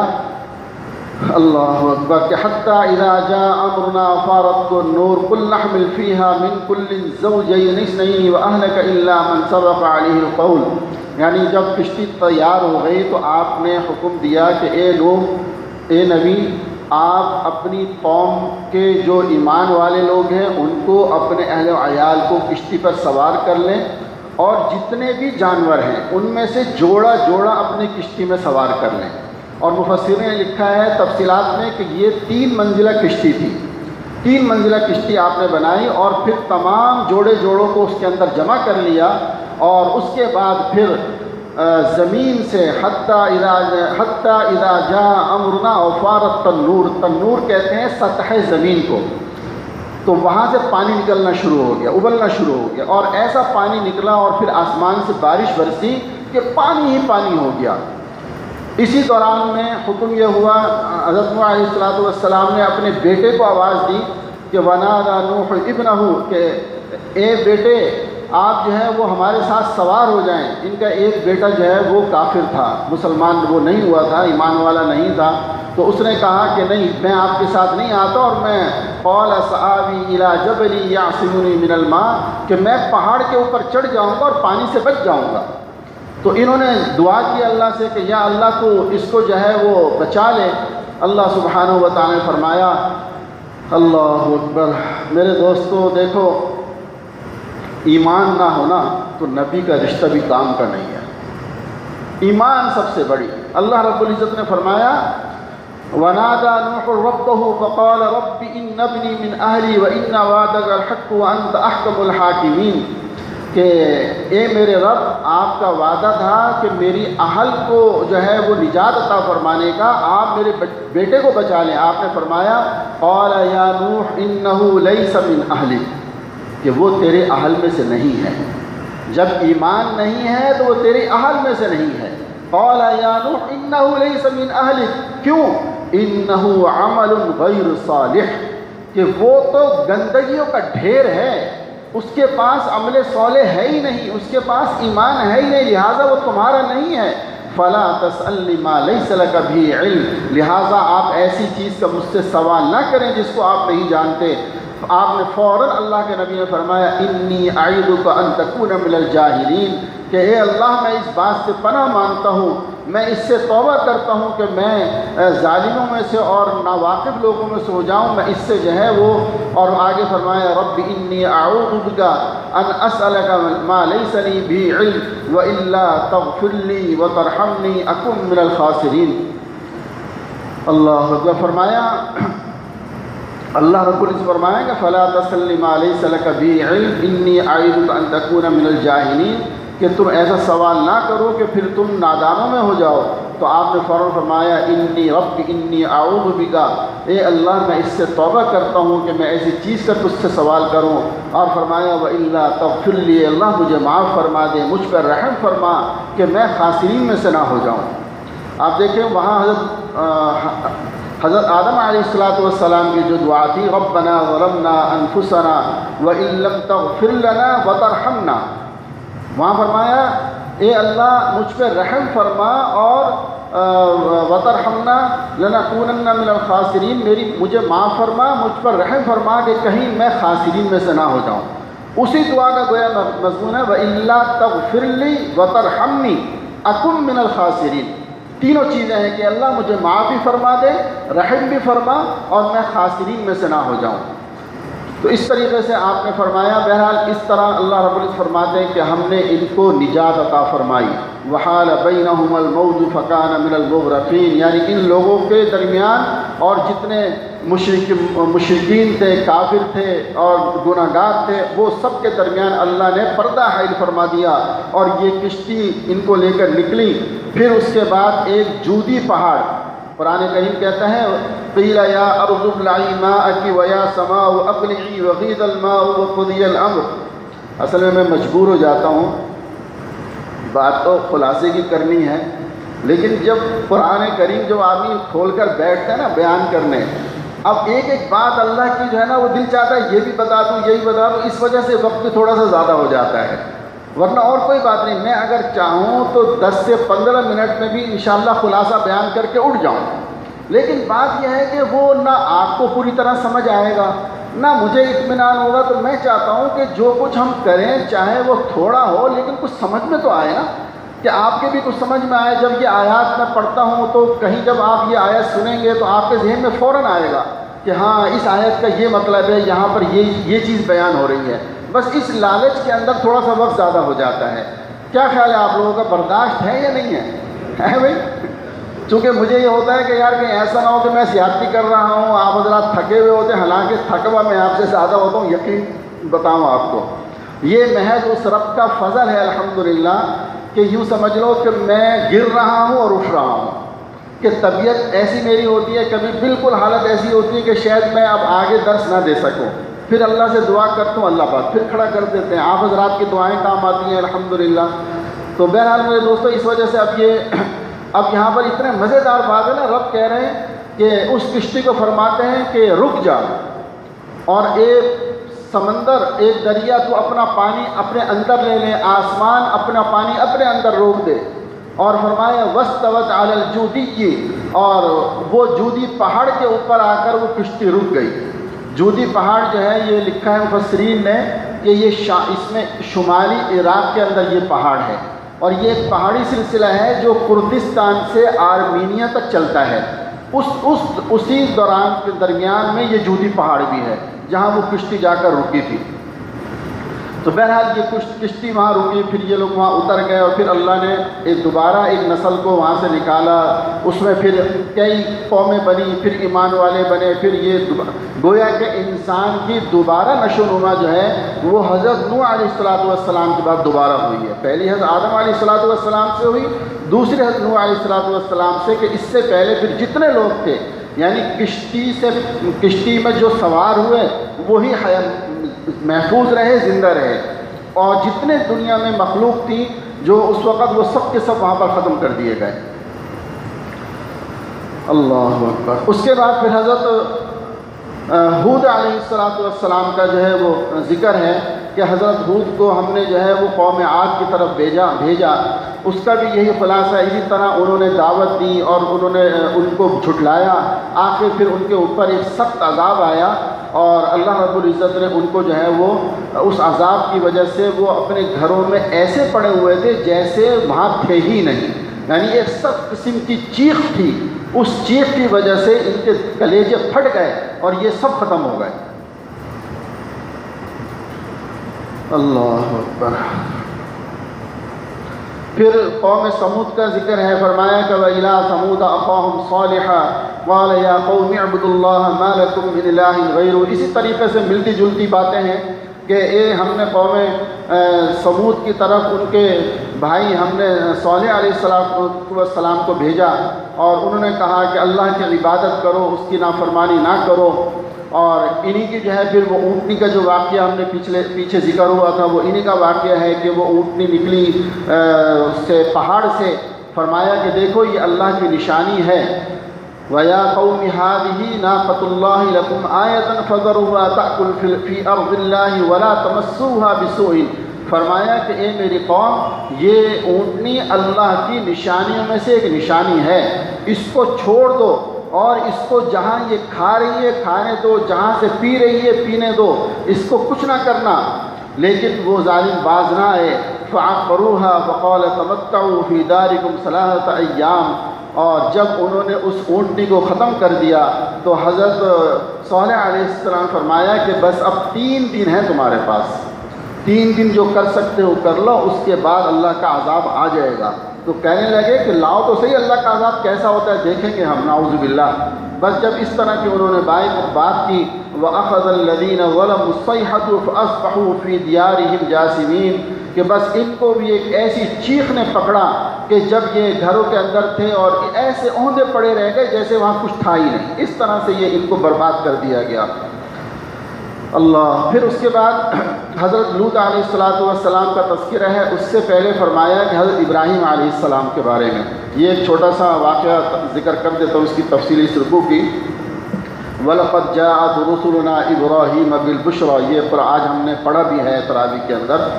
A: اللہ اکبر، کہ حتیٰ اذا جاء امرنا فارت النور قل نحمل فيها من كل زوجين اثنين واهلك الا من سبق عليه القول، یعنی جب کشتی تیار ہو گئی تو آپ نے حکم دیا کہ اے لوگ، اے نبی، آپ اپنی قوم کے جو ایمان والے لوگ ہیں ان کو، اپنے اہل و عیال کو کشتی پر سوار کر لیں، اور جتنے بھی جانور ہیں ان میں سے جوڑا جوڑا اپنی کشتی میں سوار کر لیں۔ اور مفسرین نے لکھا ہے تفصیلات میں کہ یہ 3 منزلہ کشتی تھی، 3 منزلہ کشتی آپ نے بنائی، اور پھر تمام جوڑوں کو اس کے اندر جمع کر لیا، اور اس کے بعد پھر زمین سے حتیٰ اذا جاء امرنا وفارت تنور، تنور کہتے ہیں سطح زمین کو، تو وہاں سے پانی نکلنا شروع ہو گیا، ابلنا شروع ہو گیا، اور ایسا پانی نکلا اور پھر آسمان سے بارش برسی کہ پانی ہی پانی ہو گیا۔ اسی دوران میں حکم یہ ہوا، حضرت نوح علیہ السلام نے اپنے بیٹے کو آواز دی کہ ونادى نوح ابنہ کہ اے بیٹے آپ جو ہے وہ ہمارے ساتھ سوار ہو جائیں. ان کا ایک بیٹا جو ہے وہ کافر تھا، مسلمان وہ نہیں ہوا تھا، ایمان والا نہیں تھا. تو اس نے کہا کہ نہیں میں آپ کے ساتھ نہیں آتا، اور میں قال سآوی الی جبل یعصمنی من الماء کہ میں پہاڑ کے اوپر چڑھ جاؤں گا اور پانی سے بچ جاؤں گا. تو انہوں نے دعا کی اللہ سے کہ یا اللہ تو اس کو جو ہے وہ بچا لے. اللہ سبحانہ و تعالی نے فرمایا اللہ اکبر. میرے دوستو دیکھو، ایمان نہ ہونا تو نبی کا رشتہ بھی کام کا نہیں ہے. ایمان سب سے بڑی. اللہ رب العزت نے فرمایا وَنَادَى نُوحٌ رَبَّهُ فَقَالَ رَبِّ إِنَّ ابْنِي مِنْ أَهْلِي وَإِنَّ وَعْدَكَ الْحَقُّ وَأَنْتَ أَحْكَمُ الْحَاكِمِينَ کہ اے میرے رب آپ کا وعدہ تھا کہ میری اہل کو جو ہے وہ نجات عطا فرمانے کا، آپ میرے بیٹے کو بچا لیں. آپ نے فرمایا قَالَ يَا نُوحُ إِنَّهُ لَيْسَ مِنْ أَهْلِكَ کہ وہ تیرے اہل میں سے نہیں ہے. جب ایمان نہیں ہے تو وہ تیرے اہل میں سے نہیں ہے. قال یا نوح انه ليس من اهلك کیوں؟ انه عمل غیر صالح کہ وہ تو گندگیوں کا ڈھیر ہے، اس کے پاس عمل صالح ہے ہی نہیں، اس کے پاس ایمان ہے ہی نہیں، لہٰذا وہ تمہارا نہیں ہے. فلا تسألنی ما لیس لک بھی علم لہٰذا آپ ایسی چیز کا مجھ سے سوال نہ کریں جس کو آپ نہیں جانتے. آپ نے فوراً اللہ کے نبی نے فرمایا انی اعیذک ان تکون من الجاہلین کہ اے اللہ میں اس بات سے پناہ مانگتا ہوں، میں اس سے توبہ کرتا ہوں کہ میں ظالموں میں سے اور ناواقف لوگوں میں سے ہو جاؤں. میں اس سے جو ہے وہ، اور آگے فرمایا رب انی اعوذ بک ان اسألک ما لیس لی بھی علم والا تغفر لی وترحمنی اکن من الخاسرین. اللہ اکبر. فرمایا اللہ رب العزت فرمائے کہ فلا تسألنی ما لیس لک بھی علم انی اعیذک ان تکون من الجاہلین کہ تم ایسا سوال نہ کرو کہ پھر تم نادانوں میں ہو جاؤ. تو آپ نے فوراً فرمایا انی رب انی اعوذ بک اے اللہ میں اس سے توبہ کرتا ہوں کہ میں ایسی چیز کا تجھ سے سوال کروں. اور فرمایا وَإِلَّا تَغْفِرْ لِي اللہ مجھے معاف فرما دے، مجھ پر رحم فرما کہ میں خاسرین میں سے نہ ہو جاؤں. آپ دیکھیں وہاں حضرت آدم علیہ السلام کی جو دعا تھی ربنا ظلمنا انفسنا وَإِن لَّمْ تَغْفِرْ لَنَا وَتَرْحَمْنَا، وہاں فرمایا اے اللہ مجھ پہ رحم فرما اور وَتَرْحَمْنَا لَنَكُونَنَّ مِنَ الْخَاسِرِينَ مجھے معاف فرما، مجھ پر رحم فرما کہ کہیں میں خاسرین میں سے نہ ہو جاؤں. اسی دعا کا گویا مضمون ہے وَإِلَّا تَغْفِرْ لِي وَتَرْحَمْنِي أَكُن مِّنَ الْخَاسِرِينَ. تینوں چیزیں ہیں کہ اللہ مجھے معاف بھی فرما دے، رحم بھی فرما اور میں خاسرین میں سے نہ ہو جاؤں. تو اس طریقے سے آپ نے فرمایا. بہرحال اس طرح اللہ رب العزت فرماتے ہیں کہ ہم نے ان کو نجات عطا فرمائی. وحال بینہم الموج فکان من المغرقین یعنی ان لوگوں کے درمیان اور جتنے مشرکین تھے، کافر تھے اور گناہ گار تھے، وہ سب کے درمیان اللہ نے پردہ حائل فرما دیا اور یہ کشتی ان کو لے کر نکلی. پھر اس کے بعد ایک جودی پہاڑ، قرآن کریم کہتا ہے قیل یا ارض ابلعی ماءکی ویا سماء اقلعی وغیض الماء وقضی الامر. اصل میں مجبور ہو جاتا ہوں، بات تو خلاصے کی کرنی ہے، لیکن جب قرآن کریم جو آدمی کھول کر بیٹھتا ہے نا بیان کرنے، اب ایک ایک بات اللہ کی جو ہے نا وہ دل چاہتا ہے یہ بھی بتا دوں یہی بتا دوں، اس وجہ سے وقت تھوڑا سا زیادہ ہو جاتا ہے. ورنہ اور کوئی بات نہیں، میں اگر چاہوں تو 10 سے 15 منٹ میں بھی انشاءاللہ خلاصہ بیان کر کے اٹھ جاؤں. لیکن بات یہ ہے کہ وہ نہ آپ کو پوری طرح سمجھ آئے گا نہ مجھے اطمینان ہوگا. تو میں چاہتا ہوں کہ جو کچھ ہم کریں چاہے وہ تھوڑا ہو لیکن کچھ سمجھ میں تو آئے نا، کہ آپ کے بھی کچھ سمجھ میں آئے. جب یہ آیات میں پڑھتا ہوں تو کہیں جب آپ یہ آیت سنیں گے تو آپ کے ذہن میں فوراً آئے گا کہ ہاں اس آیت کا یہ مطلب ہے، یہاں پر یہ چیز بیان ہو رہی ہے. بس اس لالچ کے اندر تھوڑا سا وقت زیادہ ہو جاتا ہے. کیا خیال ہے آپ لوگوں کا، برداشت ہے یا نہیں ہے بھائی؟ چونکہ مجھے یہ ہوتا ہے کہ یار کہیں ایسا نہ ہو کہ میں زیادتی کر رہا ہوں، آپ حضرات تھکے ہوئے ہوتے ہیں، حالانکہ تھکوا میں آپ سے زیادہ ہوتا ہوں، یقین بتاؤں آپ کو. یہ محض اس رب کا فضل ہے الحمدللہ کہ یوں سمجھ لو کہ میں گر رہا ہوں اور اٹھ رہا ہوں، کہ طبیعت ایسی میری ہوتی ہے، کبھی بالکل حالت ایسی ہوتی ہے کہ شاید میں اب آگے درس نہ دے سکوں، پھر اللہ سے دعا کرتا ہوں، اللہ پاک پھر کھڑا کر دیتے ہیں. آپ حضرات کی دعائیں کام آتی ہیں الحمدللہ. تو بہرحال میرے دوستو اس وجہ سے اب یہاں پر اتنے مزیدار بات ہے نا، رب کہہ رہے ہیں کہ اس کشتی کو فرماتے ہیں کہ رک جا، اور ایک سمندر، ایک دریا تو اپنا پانی اپنے اندر لے لے، آسمان اپنا پانی اپنے اندر روک دے۔ اور فرمایا وَاسْتَوَتْ عَلَى الْجُودِيِّ، اور وہ جودی پہاڑ کے اوپر آ کر وہ کشتی رک گئی۔ جودی پہاڑ جو ہے یہ لکھا ہے مفسرین نے کہ یہ اس میں شمالی عراق کے اندر یہ پہاڑ ہے، اور یہ ایک پہاڑی سلسلہ ہے جو کردستان سے آرمینیا تک چلتا ہے۔ اسی دوران کے درمیان میں یہ جودی پہاڑ بھی ہے جہاں وہ کشتی جا کر رکی تھی۔ تو بہرحال یہ کشتی وہاں رکی، پھر یہ لوگ وہاں اتر گئے، اور پھر اللہ نے دوبارہ ایک نسل کو وہاں سے نکالا، اس میں پھر کئی قومیں بنی، پھر ایمان والے بنے، پھر یہ گویا کہ انسان کی دوبارہ نشو و نما جو ہے وہ حضرت نوح علیہ السلام کے بعد دوبارہ ہوئی ہے۔ پہلی حضرت آدم علیہ السلام سے ہوئی، دوسری حضرت نوح علیہ السلام سے، کہ اس سے پہلے پھر جتنے لوگ تھے یعنی کشتی میں جو سوار ہوئے وہی محفوظ رہے، زندہ رہے، اور جتنے دنیا میں مخلوق تھی جو اس وقت وہ سب کے سب وہاں پر ختم کر دیے گئے۔ اللہ اکبر۔ اس کے بعد پھر حضرت ہود علیہ السلام کا جو ہے وہ ذکر ہے کہ حضرت ہود کو ہم نے جو ہے وہ قوم عاد کی طرف بھیجا۔ اس کا بھی یہی خلاصہ، اسی طرح انہوں نے دعوت دی اور انہوں نے ان کو جھٹلایا، آخر پھر ان کے اوپر ایک سخت عذاب آیا، اور اللہ رب العزت نے ان کو جو ہے وہ اس عذاب کی وجہ سے وہ اپنے گھروں میں ایسے پڑے ہوئے تھے جیسے وہاں تھے ہی نہیں، یعنی ایک سخت قسم کی چیخ تھی، اس چیخ کی وجہ سے ان کے کلیجے پھٹ گئے اور یہ سب ختم ہو گئے۔ اللہ اکبر۔ پھر قوم سمود کا ذکر ہے، فرمایا کہ وَإِلَىٰ ثَمُودَ أَخَاهُمْ صَالِحًا قَالَ يَا قَوْمِ اعْبُدُوا اللَّهَ مَا لَكُم مِّنْ إِلَٰهٍ غَيْرُهُ۔ اسی طریقے سے ملتی جلتی باتیں ہیں کہ ہم نے قوم سمود کی طرف ان کے بھائی ہم نے صالح علیہ السلام کو بھیجا، اور انہوں نے کہا کہ اللہ کی عبادت کرو، اس کی نافرمانی نہ کرو، اور انہی کی جو ہے پھر وہ اونٹنی کا جو واقعہ ہم نے پیچھے ذکر ہوا تھا، وہ انہی کا واقعہ ہے کہ وہ اونٹنی نکلی سے پہاڑ سے، فرمایا کہ دیکھو یہ اللہ کی نشانی ہے، وَيَا قَوْمِ هَٰذِهِ نَاقَةُ اللَّهِ لَكُمْ آیَةً فَذَرُوهَا تَأْكُلْ فِي أَرْضِ اللَّهِ وَلَا تَمَسُّوهَا بِسُوءٍ۔ فرمایا کہ اے میری قوم، یہ اونٹنی اللہ کی نشانیوں میں سے ایک نشانی ہے، اس کو چھوڑ دو، اور اس کو جہاں یہ کھا رہی ہے کھانے دو، جہاں سے پی رہی ہے پینے دو، اس کو کچھ نہ کرنا۔ لیکن وہ ظالم باز نہ آئے، فَعَقَّرُوهَا فَقَالَ تَمَتَّعُوا فِي دَارِكُمْ ثَلَاثَةَ أَيَّامٍ۔ اور جب انہوں نے اس اونٹنی کو ختم کر دیا تو حضرت صالح علیہ السلام فرمایا کہ بس اب 3 دن ہیں تمہارے پاس، 3 دن جو کر سکتے ہو کر لو، اس کے بعد اللہ کا عذاب آ جائے گا۔ تو کہنے لگے کہ لاؤ تو صحیح اللہ کا عذاب کیسا ہوتا ہے، دیکھیں گے ہم، نعوذ باللہ۔ بس جب اس طرح کی انہوں نے بات کی، وَأَخَذَ الَّذِينَ ظَلَمُوا الصَّيْحَةُ فَأَصْبَحُوا فِي دِيَارِهِمْ جَاثِمِينَ، کہ بس ان کو بھی ایک ایسی چیخ نے پکڑا کہ جب یہ گھروں کے اندر تھے اور ایسے اوندے پڑے رہ گئے جیسے وہاں کچھ تھا ہی نہیں، اس طرح سے یہ ان کو برباد کر دیا گیا۔ اللہ۔ پھر اس کے بعد حضرت لوط علیہ السلام کا تذکرہ ہے، اس سے پہلے فرمایا کہ حضرت ابراہیم علیہ السلام کے بارے میں یہ ایک چھوٹا سا واقعہ ذکر کر دیتا ہوں، اس کی تفصیل اس رکوع کی۔ وَلَقَدْ جَاءَتْ رُسُلُنَا إِبْرَاهِيمَ بِالْبُشْرَىٰ، یہ آج ہم نے پڑھا بھی ہے تراویح کے اندر۔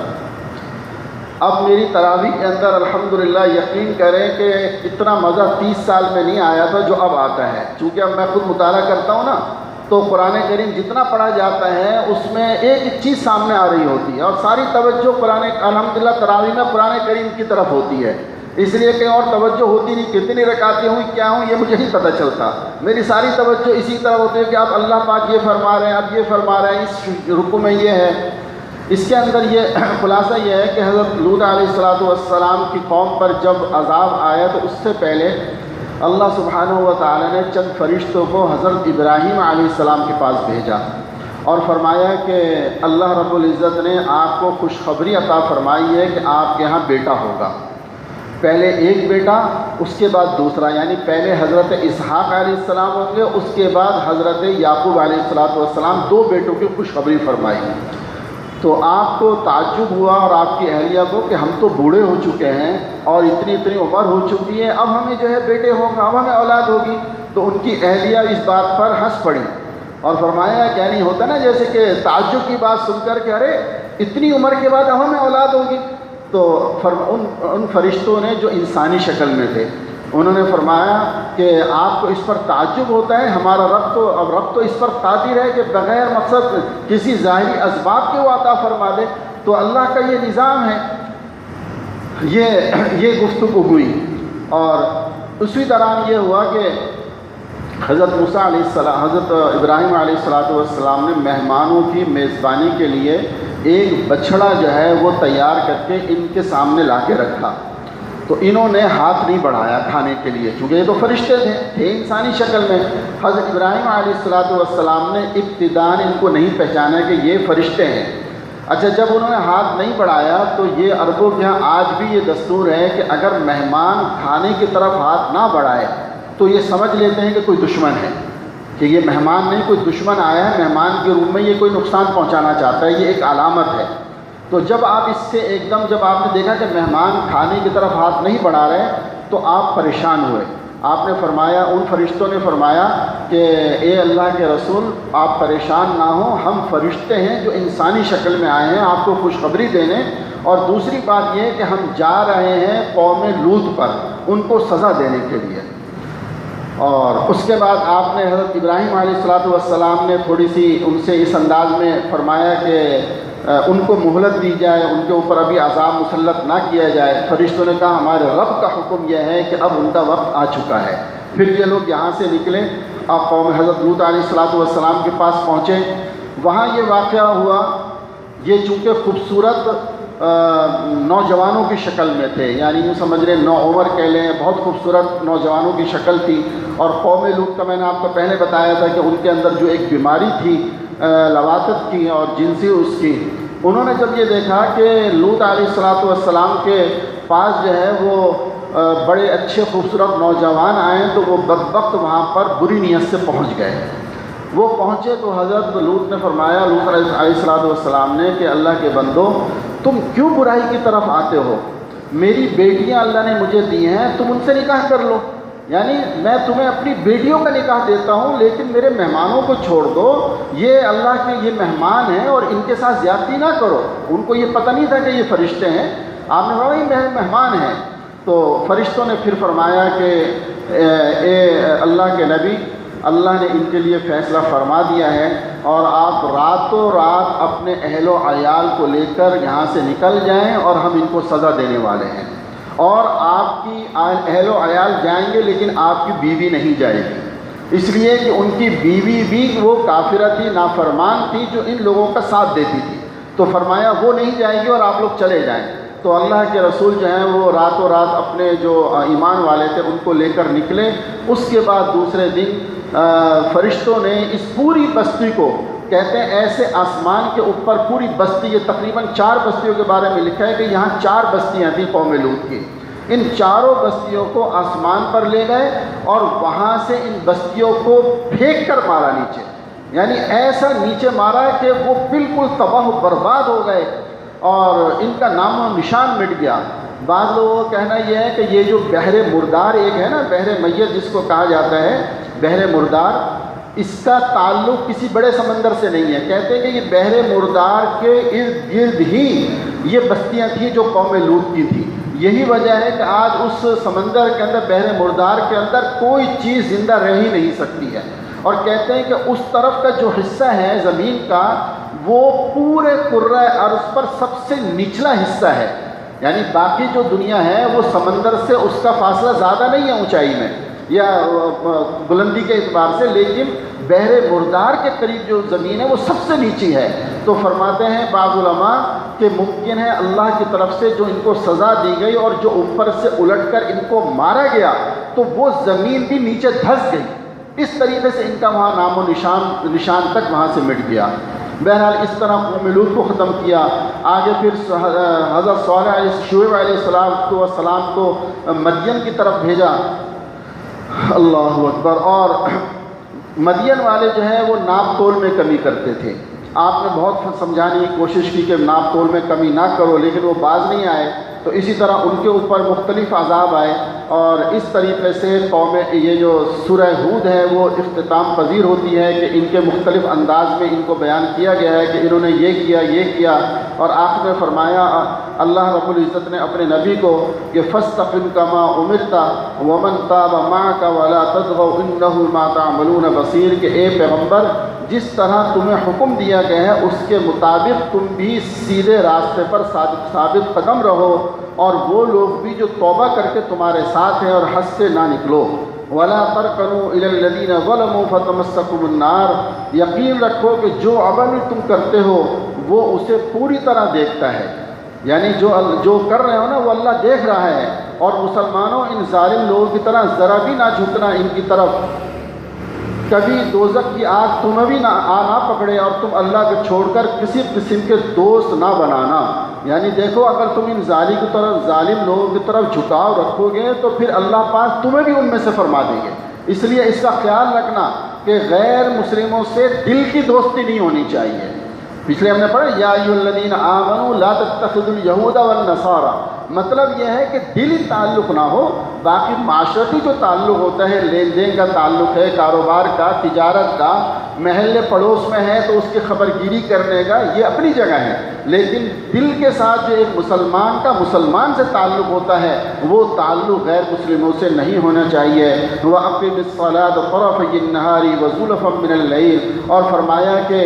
A: اب میری تراویح کے اندر الحمدللہ یقین کریں کہ اتنا مزہ 30 سال میں نہیں آیا تھا جو اب آتا ہے، چونکہ اب میں خود مطالعہ کرتا ہوں نا، تو قرآن کریم جتنا پڑھا جاتا ہے اس میں ایک ایک چیز سامنے آ رہی ہوتی ہے، اور ساری توجہ الحمدللہ تراویح میں قرآن کریم کی طرف ہوتی ہے، اس لیے کہ اور توجہ ہوتی نہیں، کتنی رکعتیں ہوئی کیا ہوں یہ مجھے نہیں پتہ چلتا، میری ساری توجہ اسی طرح ہوتی ہے کہ اب اللہ پاک یہ فرما رہے ہیں، اب یہ فرما رہے ہیں، اس رکوع میں یہ ہے۔ اس کے اندر یہ خلاصہ یہ ہے کہ حضرت لوط علیہ السلام کی قوم پر جب عذاب آیا تو اس سے پہلے اللہ سبحانہ و تعالی نے چند فرشتوں کو حضرت ابراہیم علیہ السلام کے پاس بھیجا اور فرمایا کہ اللہ رب العزت نے آپ کو خوشخبری عطا فرمائی ہے کہ آپ کے ہاں بیٹا ہوگا، پہلے ایک بیٹا، اس کے بعد دوسرا، یعنی پہلے حضرت اسحاق علیہ السلام ہوں گے، اس کے بعد حضرت یعقوب علیہ السلام، 2 بیٹوں کی خوشخبری فرمائی۔ تو آپ کو تعجب ہوا اور آپ کی اہلیہ کو کہ ہم تو بوڑھے ہو چکے ہیں اور اتنی عمر ہو چکی ہے، اب ہمیں جو ہے بیٹے ہوں گے، اب ہمیں اولاد ہوگی۔ تو ان کی اہلیہ اس بات پر ہنس پڑی اور فرمایا کیا نہیں ہوتا نا جیسے کہ تعجب کی بات سن کر کہ ارے اتنی عمر کے بعد ہمیں اولاد ہوگی، تو ان فرشتوں نے جو انسانی شکل میں تھے انہوں نے فرمایا کہ آپ کو اس پر تعجب ہوتا ہے، ہمارا رب تو اس پر قادر ہے کہ بغیر مقصد کسی ظاہری اسباب کے وہ عطا فرما دے، تو اللہ کا یہ نظام ہے۔ یہ گفتگو ہوئی، اور اسی دوران یہ ہوا کہ حضرت موسیٰ علیہ السلام، حضرت ابراہیم علیہ السلام نے مہمانوں کی میزبانی کے لیے ایک بچھڑا جو ہے وہ تیار کر کے ان کے سامنے لا کے رکھا، تو انہوں نے ہاتھ نہیں بڑھایا کھانے کے لیے، چونکہ یہ تو فرشتے تھے انسانی شکل میں۔ حضرت ابراہیم علیہ السلام نے ابتداءً ان کو نہیں پہچانا کہ یہ فرشتے ہیں۔ اچھا، جب انہوں نے ہاتھ نہیں بڑھایا تو یہ عربوں کے یہاں آج بھی یہ دستور ہے کہ اگر مہمان کھانے کی طرف ہاتھ نہ بڑھائے تو یہ سمجھ لیتے ہیں کہ کوئی دشمن ہے، کہ یہ مہمان نہیں، کوئی دشمن آیا ہے مہمان کے روم میں، یہ کوئی نقصان پہنچانا چاہتا ہے، یہ ایک علامت ہے۔ تو جب آپ اس سے ایک دم جب آپ نے دیکھا کہ مہمان کھانے کی طرف ہاتھ نہیں بڑھا رہے تو آپ پریشان ہوئے۔ آپ نے فرمایا، ان فرشتوں نے فرمایا کہ اے اللہ کے رسول آپ پریشان نہ ہوں، ہم فرشتے ہیں جو انسانی شکل میں آئے ہیں آپ کو خوشخبری دینے، اور دوسری بات یہ ہے کہ ہم جا رہے ہیں قوم لوط پر ان کو سزا دینے کے لیے۔ اور اس کے بعد آپ نے حضرت ابراہیم علیہ السلام نے تھوڑی سی ان سے اس انداز میں فرمایا کہ ان کو مہلت دی جائے، ان کے اوپر ابھی عذاب مسلط نہ کیا جائے۔ فرشتوں نے کہا ہمارے رب کا حکم یہ ہے کہ اب ان کا وقت آ چکا ہے۔ پھر یہ لوگ یہاں سے نکلے، آپ قوم حضرت لوط علیہ السلام کے پاس پہنچے، وہاں یہ واقعہ ہوا۔ یہ چونکہ خوبصورت نوجوانوں کی شکل میں تھے، یعنی یوں سمجھ رہے نوعمر کہہ لیں، بہت خوبصورت نوجوانوں کی شکل تھی، اور قوم لوط کا میں نے آپ کو پہلے بتایا تھا کہ ان کے اندر جو ایک بیماری تھی لواطت کی اور جنسی اس کی، انہوں نے جب یہ دیکھا کہ لوط علیہ السلام کے پاس جو ہے وہ بڑے اچھے خوبصورت نوجوان آئے تو وہ بدبخت وہاں پر بری نیت سے پہنچ گئے۔ وہ پہنچے تو حضرت لوط نے فرمایا، لوط علیہ السلام نے، کہ اللہ کے بندو تم کیوں برائی کی طرف آتے ہو؟ میری بیٹیاں اللہ نے مجھے دی ہیں، تم ان سے نکاح کر لو، یعنی میں تمہیں اپنی بیٹیوں کا نکاح دیتا ہوں لیکن میرے مہمانوں کو چھوڑ دو، یہ اللہ کے یہ مہمان ہیں اور ان کے ساتھ زیادتی نہ کرو۔ ان کو یہ پتہ نہیں تھا کہ یہ فرشتے ہیں، آپ نے کہا یہ میرے مہمان ہیں۔ تو فرشتوں نے پھر فرمایا کہ اے اللہ کے نبی، اللہ نے ان کے لیے فیصلہ فرما دیا ہے اور آپ راتوں رات اپنے اہل و عیال کو لے کر یہاں سے نکل جائیں اور ہم ان کو سزا دینے والے ہیں، اور آپ کی اہل و عیال جائیں گے لیکن آپ کی بیوی نہیں جائے گی، اس لیے کہ ان کی بیوی بھی وہ کافرہ تھی، نافرمان تھی، جو ان لوگوں کا ساتھ دیتی تھی۔ تو فرمایا وہ نہیں جائے گی اور آپ لوگ چلے جائیں۔ تو اللہ کے رسول جو ہیں وہ راتوں رات اپنے جو ایمان والے تھے ان کو لے کر نکلے۔ اس کے بعد دوسرے دن فرشتوں نے اس پوری بستی کو، کہتے ہیں ایسے آسمان کے اوپر پوری بستی، یہ تقریباً 4 بستیوں کے بارے میں لکھا ہے کہ یہاں 4 بستیاں تھیں قوم لوط کی، ان چاروں بستیوں کو آسمان پر لے گئے اور وہاں سے ان بستیوں کو پھینک کر مارا نیچے، یعنی ایسا نیچے مارا کہ وہ بالکل تباہ و برباد ہو گئے اور ان کا نام و نشان مٹ گیا۔ بعض لوگوں کا کہنا یہ ہے کہ یہ جو بحر مردار ایک ہے نا، بحر میت جس کو کہا جاتا ہے، بحر مردار، اس کا تعلق کسی بڑے سمندر سے نہیں ہے، کہتے ہیں کہ یہ بحر مردار کے ارد گرد ہی یہ بستیاں تھیں جو قوم لوط کی تھی۔ یہی وجہ ہے کہ آج اس سمندر کے اندر، بحر مردار کے اندر کوئی چیز زندہ رہ ہی نہیں سکتی ہے، اور کہتے ہیں کہ اس طرف کا جو حصہ ہے زمین کا وہ پورے کرۂ ارض پر سب سے نچلا حصہ ہے، یعنی باقی جو دنیا ہے وہ سمندر سے اس کا فاصلہ زیادہ نہیں ہے اونچائی میں یا بلندی کے اعتبار سے، لیکن بحر مردار کے قریب جو زمین ہے وہ سب سے نیچی ہے۔ تو فرماتے ہیں بعض علماء کہ ممکن ہے اللہ کی طرف سے جو ان کو سزا دی گئی اور جو اوپر سے الٹ کر ان کو مارا گیا تو وہ زمین بھی نیچے دھس گئی، اس طریقے سے ان کا وہاں نام و نشان تک وہاں سے مٹ گیا۔ بہرحال اس طرح قوم لوط کو ختم کیا۔ آگے پھر حضرت شعیب علیہ السلام کو مدین کی طرف بھیجا، اللہ اکبر، اور مدین والے جو ہے وہ ناپ تول میں کمی کرتے تھے۔ آپ نے بہت سمجھانے کی کوشش کی کہ ناپ تول میں کمی نہ کرو، لیکن وہ باز نہیں آئے، تو اسی طرح ان کے اوپر مختلف عذاب آئے۔ اور اس طریقے سے قوم یہ جو سورہ ہود ہے وہ اختتام پذیر ہوتی ہے کہ ان کے مختلف انداز میں ان کو بیان کیا گیا ہے کہ انہوں نے یہ کیا اور آخر میں فرمایا اللہ رب العزت نے اپنے نبی کو کہ فاستقم کما امرت ومن تاب معك ولا تطغوا انه بما تعملون بصیر، کہ اے پیغمبر جس طرح تمہیں حکم دیا گیا ہے اس کے مطابق تم بھی سیدھے راستے پر ثابت قدم رہو، اور وہ لوگ بھی جو توبہ کر کے تمہارے ساتھ ہیں اور حد سے نہ نکلو۔ وَلَا تَرْكَنُوا إِلَى الَّذِينَ ظَلَمُوا فَتَمَسَّكُمُ النَّارُ، یقین رکھو کہ جو عمل تم کرتے ہو وہ اسے پوری طرح دیکھتا ہے، یعنی جو کر رہے ہو نا وہ اللہ دیکھ رہا ہے، اور مسلمانوں ان ظالم لوگوں کی طرح ذرا بھی نہ جھکنا ان کی طرف، کبھی دوزخ کی آگ تمہیں بھی نہ پکڑے اور تم اللہ کو چھوڑ کر کسی قسم کے دوست نہ بنانا۔ یعنی دیکھو اگر تم ان ظالم لوگوں کی طرف جھکاؤ رکھو گے تو پھر اللہ پاک تمہیں بھی ان میں سے فرما دیں گے، اس لیے اس کا خیال رکھنا کہ غیر مسلموں سے دل کی دوستی نہیں ہونی چاہیے۔ پچھلے ہم نے پڑھا یا ایھا الذین آمنوا لا تتخذوا اليہود والنصارى، مطلب یہ ہے کہ دلی تعلق نہ ہو، باقی معاشرتی جو تعلق ہوتا ہے، لین دین کا تعلق ہے، کاروبار کا، تجارت کا، محلے پڑوس میں ہے تو اس کی خبر گیری کرنے کا، یہ اپنی جگہ ہے، لیکن دل کے ساتھ جو ایک مسلمان کا مسلمان سے تعلق ہوتا ہے وہ تعلق غیر مسلموں سے نہیں ہونا چاہیے۔ وَأَقِمِ الصَّلَاةَ طَرَفَيِ النَّهَارِ وَزُلَفًا مِنَ اللَّيْلِ، اور فرمایا کہ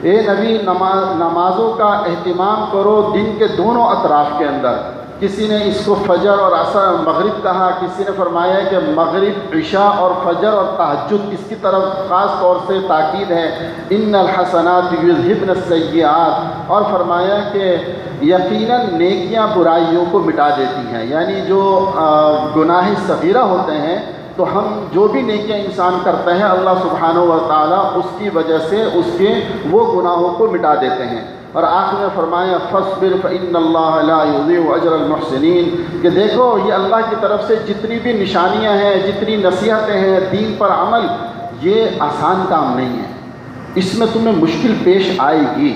A: اے نبی نمازوں کا اہتمام کرو دن کے دونوں اطراف کے اندر۔ کسی نے اس کو فجر اور عصر مغرب کہا، کسی نے فرمایا کہ مغرب عشاء اور فجر اور تہجد، اس کی طرف خاص طور سے تاکید ہے ان الحسنات یذہبن السیئات، اور فرمایا کہ یقیناً نیکیاں برائیوں کو مٹا دیتی ہیں، یعنی جو گناہ صغیرہ ہوتے ہیں تو ہم جو بھی نیکیاں انسان کرتے ہیں اللہ سبحانہ و تعالیٰ اس کی وجہ سے اس کے وہ گناہوں کو مٹا دیتے ہیں۔ اور آخر میں فرمایا فاصبر فإن اللہ لا یضیع اجر المحسنین، کہ دیکھو یہ اللہ کی طرف سے جتنی بھی نشانیاں ہیں، جتنی نصیحتیں ہیں، دین پر عمل، یہ آسان کام نہیں ہے، اس میں تمہیں مشکل پیش آئے گی،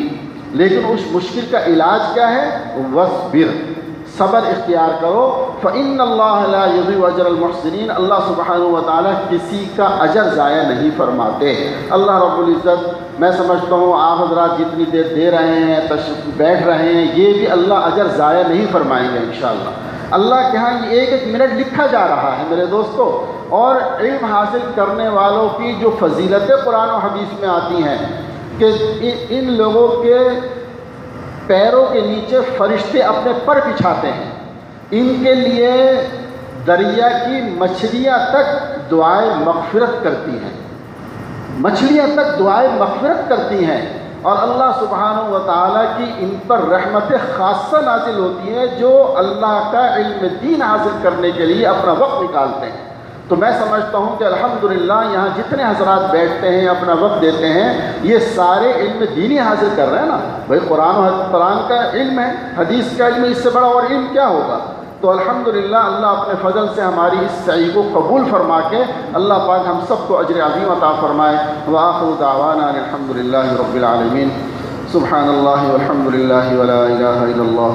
A: لیکن اس مشکل کا علاج کیا ہے؟ وَاصْبِرْ، صبر اختیار کرو۔ فإن اللہ لا یضیع اجر المحسنین، اللہ سبحانہ و تعالیٰ کسی کا اجر ضائع نہیں فرماتے۔ اللہ رب العزت، میں سمجھتا ہوں آپ حضرات جتنی دیر دے رہے ہیں، بیٹھ رہے ہیں، یہ بھی اللہ اجر ضائع نہیں فرمائیں گے انشاءاللہ۔ اللہ کے ہاں یہ ایک ایک منٹ لکھا جا رہا ہے میرے دوستو، اور علم حاصل کرنے والوں کی جو فضیلتیں قرآن و حدیث میں آتی ہیں کہ ان لوگوں کے پیروں کے نیچے فرشتے اپنے پر بچھاتے ہیں، ان کے لیے دریا کی مچھلیاں تک دعائے مغفرت کرتی ہیں، مچھلیاں تک دعائے مغفرت کرتی ہیں، اور اللہ سبحانہ و تعالیٰ کی ان پر رحمت خاصہ نازل ہوتی ہے جو اللہ کا علم دین حاصل کرنے کے لیے اپنا وقت نکالتے ہیں۔ تو میں سمجھتا ہوں کہ الحمدللہ یہاں جتنے حضرات بیٹھتے ہیں، اپنا وقت دیتے ہیں، یہ سارے علم دینی حاصل کر رہے ہیں نا، بھائی قرآن کا علم ہے، حدیث کا علم، اس سے بڑا اور علم کیا ہوگا؟ تو الحمدللہ اللہ اپنے فضل سے ہماری اس سعی کو قبول فرما کے اللہ پاک ہم سب کو اجر عظیم عطا فرمائے۔ وآخر دعوانا الحمدللہ رب العالمین، سبحان اللہ والحمدللہ ولا الہ الا اللہ۔